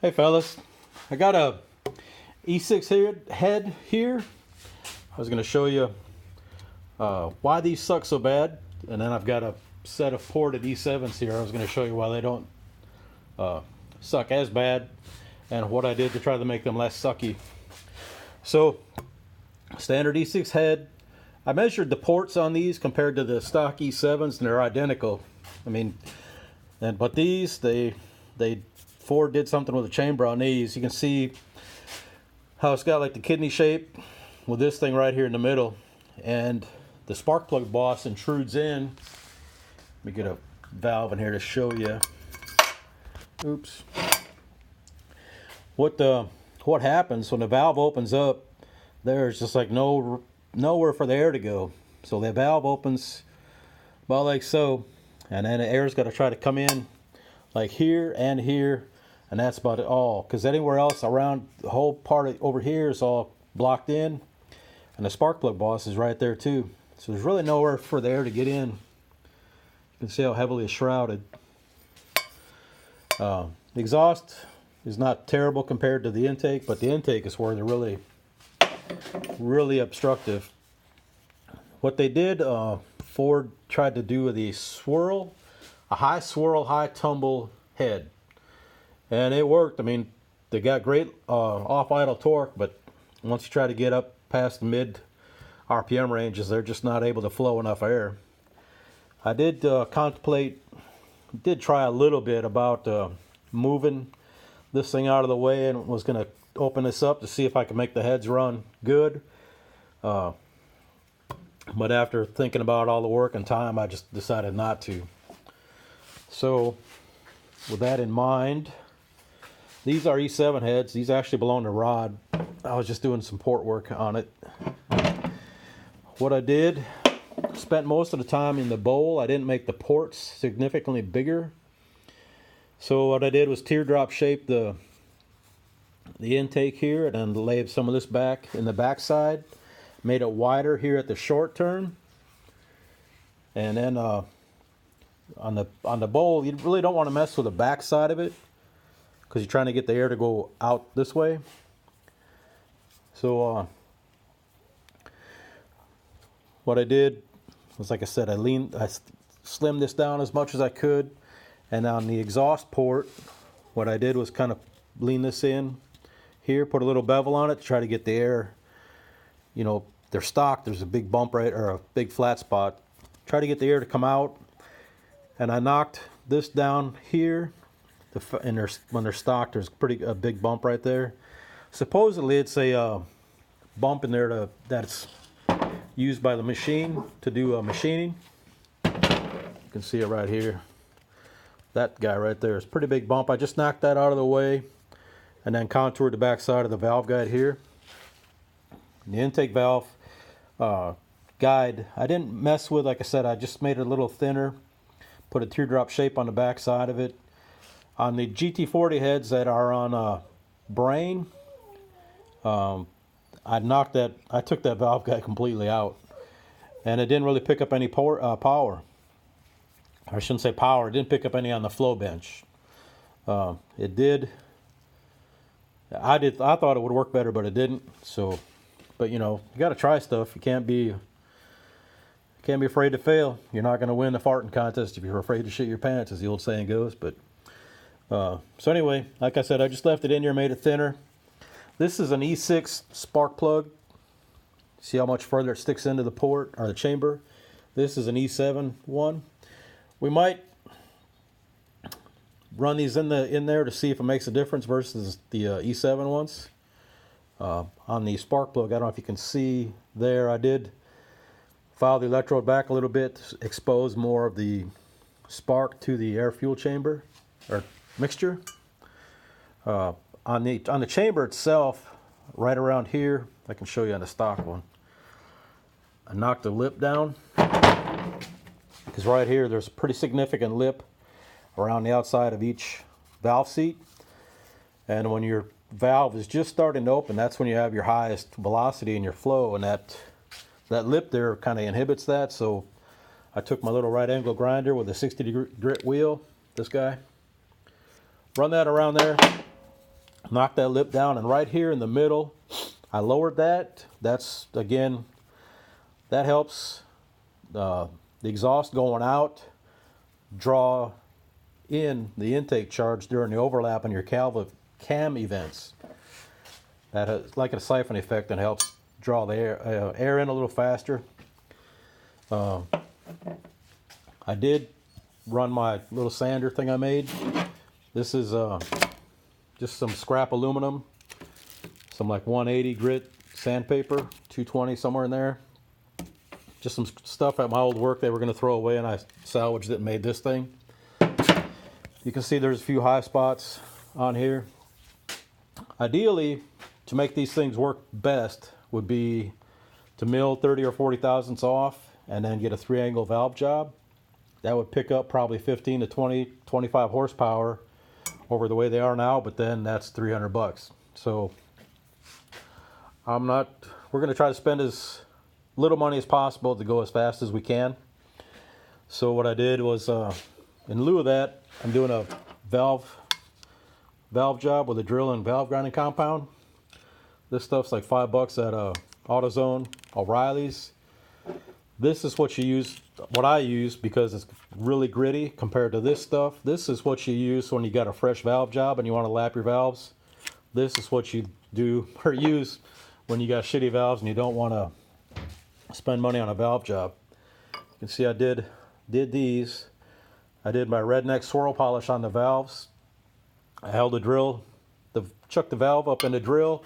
Hey fellas, I got a E6 head here. I was going to show you why these suck so bad, and then I've got a set of ported E7s here. I was going to show you why they don't suck as bad, and what I did to try to make them less sucky. So, standard E6 head. I measured the ports on these compared to the stock E7s, and they're identical. I mean, but these Ford did something with the chamber on these. You can see how it's got like the kidney shape with this thing right here in the middle, and the spark plug boss intrudes in. Let me get a valve in here to show you. Oops. What happens when the valve opens up? There's just like nowhere for the air to go. So the valve opens about like so, and then the air's got to try to come in like here and here. And that's about it all, because anywhere else around the whole part over here is all blocked in, and the spark plug boss is right there too. So there's really nowhere for the air to get in. You can see how heavily it's shrouded. The exhaust is not terrible compared to the intake, but the intake is where they're really obstructive. What they did, Ford tried to do with a high swirl, high tumble head. And it worked. I mean, they got great off-idle torque, but once you try to get up past the mid RPM ranges, they're just not able to flow enough air. I did try a little bit about moving this thing out of the way, and was going to open this up to see if I could make the heads run good. But after thinking about all the work and time, I just decided not to. So, with that in mind, these are E7 heads. These actually belong to Rod. I was just doing some port work on it. What I did, spent most of the time in the bowl. I didn't make the ports significantly bigger. So what I did was teardrop shape the intake here, and then laid some of this back in the back side. Made it wider here at the short turn. And then on the bowl, you really don't want to mess with the back side of it, because you're trying to get the air to go out this way. So what I did was, like I said, I slimmed this down as much as I could, and on the exhaust port, what I did was kind of lean this in here, put a little bevel on it to try to get the air. You know, they're stock. There's a big bump right, or a big flat spot. Try to get the air to come out, and I knocked this down here. And when they're stocked, there's a big bump right there. Supposedly it's a bump in there that's used by the machine to do machining. You can see it right here. That guy right there is a pretty big bump. I just knocked that out of the way, and then contoured the back side of the valve guide here. The intake valve guide, I didn't mess with. Like I said, I just made it a little thinner, put a teardrop shape on the back side of it. On the GT40 heads that are on Brain, I took that valve guide completely out, and it didn't really pick up any power. I shouldn't say power. It didn't pick up any on the flow bench. It did. I thought it would work better, but it didn't. So, but you know, you got to try stuff. You can't be afraid to fail. You're not going to win the farting contest if you're afraid to shit your pants, as the old saying goes. But so anyway, like I said, I just left it in here, made it thinner. This is an E6 spark plug. See how much further it sticks into the port or the chamber. This is an E7 one. We might run these in there to see if it makes a difference versus the E7 ones. On the spark plug, I don't know if you can see there, I did file the electrode back a little bit to expose more of the spark to the air fuel chamber or mixture. On the chamber itself, right around here, I can show you on the stock one. I knocked the lip down, because right here there's a pretty significant lip around the outside of each valve seat, and when your valve is just starting to open, that's when you have your highest velocity in your flow, and that lip there kind of inhibits that. So I took my little right angle grinder with a 60-degree grit wheel, this guy, run that around there, Knocked that lip down, and right here in the middle, I lowered that. That's, again, that helps the exhaust going out draw in the intake charge during the overlap in your cam events. That has like a siphon effect and helps draw the air in a little faster. I did run my little sander thing I made. This is just some scrap aluminum, some like 180 grit sandpaper, 220 somewhere in there. Just some stuff at my old work they were going to throw away, and I salvaged it and made this thing. You can see there's a few high spots on here. Ideally, to make these things work best would be to mill 30 or 40 thousandths off and then get a 3-angle valve job. That would pick up probably 15 to 20, 25 horsepower over the way they are now, but then that's 300 bucks. So we're going to try to spend as little money as possible to go as fast as we can. So what I did was, in lieu of that, I'm doing a valve job with a drill and valve grinding compound. This stuff's like $5 at AutoZone, O'Reilly's. This is what I use because it's really gritty compared to this stuff. This is what you use when you got a fresh valve job and you want to lap your valves. This is what you do or use when you got shitty valves and you don't want to spend money on a valve job. You can see I did these. I did my redneck swirl polish on the valves. I held the drill, chucked the valve up in the drill,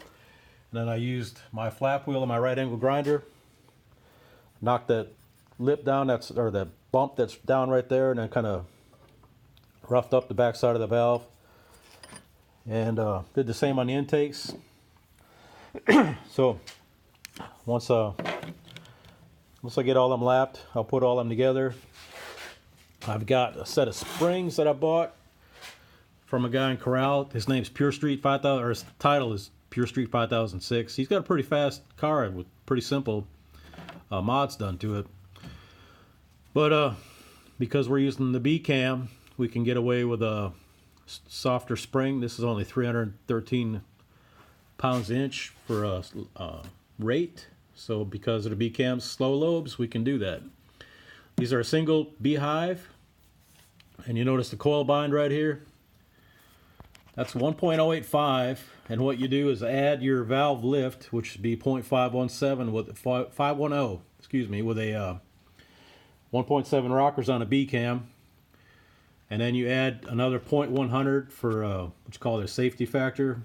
and then I used my flap wheel and my right angle grinder. Knocked that lip down, or that bump that's down right there, and then kind of roughed up the back side of the valve. And did the same on the intakes. So once I get all them lapped, I'll put all them together. I've got a set of springs that I bought from a guy in Corral. His name's Pure Street 5000, or his title is Pure Street 5006. He's got a pretty fast car with pretty simple mods done to it. But because we're using the B cam, we can get away with a softer spring. This is only 313 pounds an inch for a rate. So because of the B cam's slow lobes, we can do that. These are a single beehive, and you notice the coil bind right here. That's 1.085, and what you do is add your valve lift, which would be 0.517 with 510, excuse me, with a 1.7 rockers on a B cam, and then you add another 0.100 for what you call a safety factor,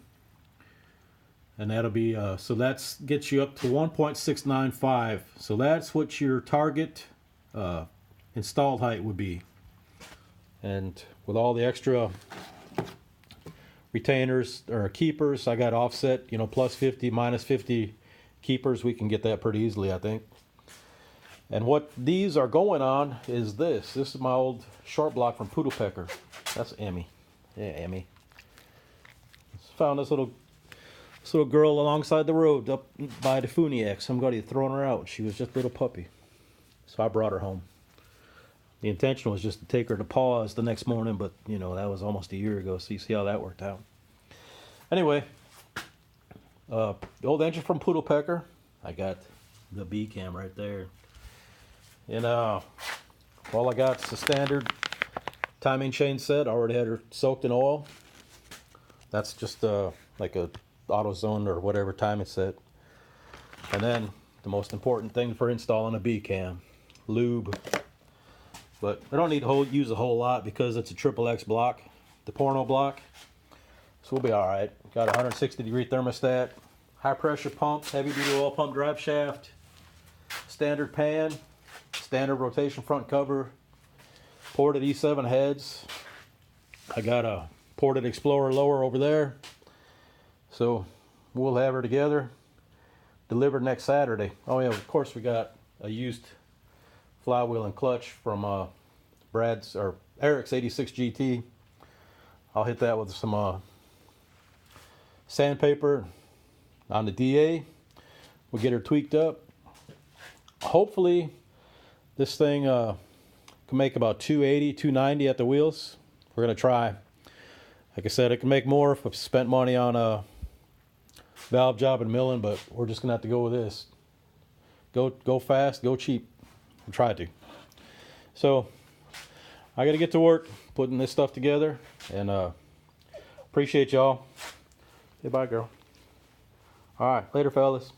and that'll be so that gets you up to 1.695. So that's what your target installed height would be, and with all the extra retainers or keepers, I got offset, plus 50, minus 50 keepers. We can get that pretty easily, I think. And what these are going on is this. This is my old short block from Poodle Pecker. That's Emmy. Yeah, Emmy. Found this little girl alongside the road up by the Funiac. Somebody had thrown her out. She was just a little puppy. So I brought her home. The intention was just to take her to pause the next morning, but that was almost a year ago, so you see how that worked out. Anyway, the old engine from Poodle Pecker. I got the B cam right there. And all I got is the standard timing chain set. I already had her soaked in oil. That's just like a AutoZone or whatever timing set. And then the most important thing for installing a B cam, lube. But I don't need to use a whole lot because it's a XXX block, the porno block. So we'll be all right. Got a 160-degree thermostat, high pressure pump, heavy duty oil pump drive shaft, standard pan, standard rotation front cover, ported E7 heads. I got a ported Explorer lower over there. So we'll have her together, delivered next Saturday. Oh yeah, of course we got a used flywheel and clutch from Eric's 86 GT. I'll hit that with some sandpaper on the DA. We'll get her tweaked up. Hopefully this thing can make about 280, 290 at the wheels. We're going to try. Like I said, I can make more if I spent money on a valve job and milling, but we're just gonna have to go with this. Go fast, go cheap. We'll try to. So I gotta get to work putting this stuff together, and appreciate y'all. Say bye, girl. All right, later, fellas.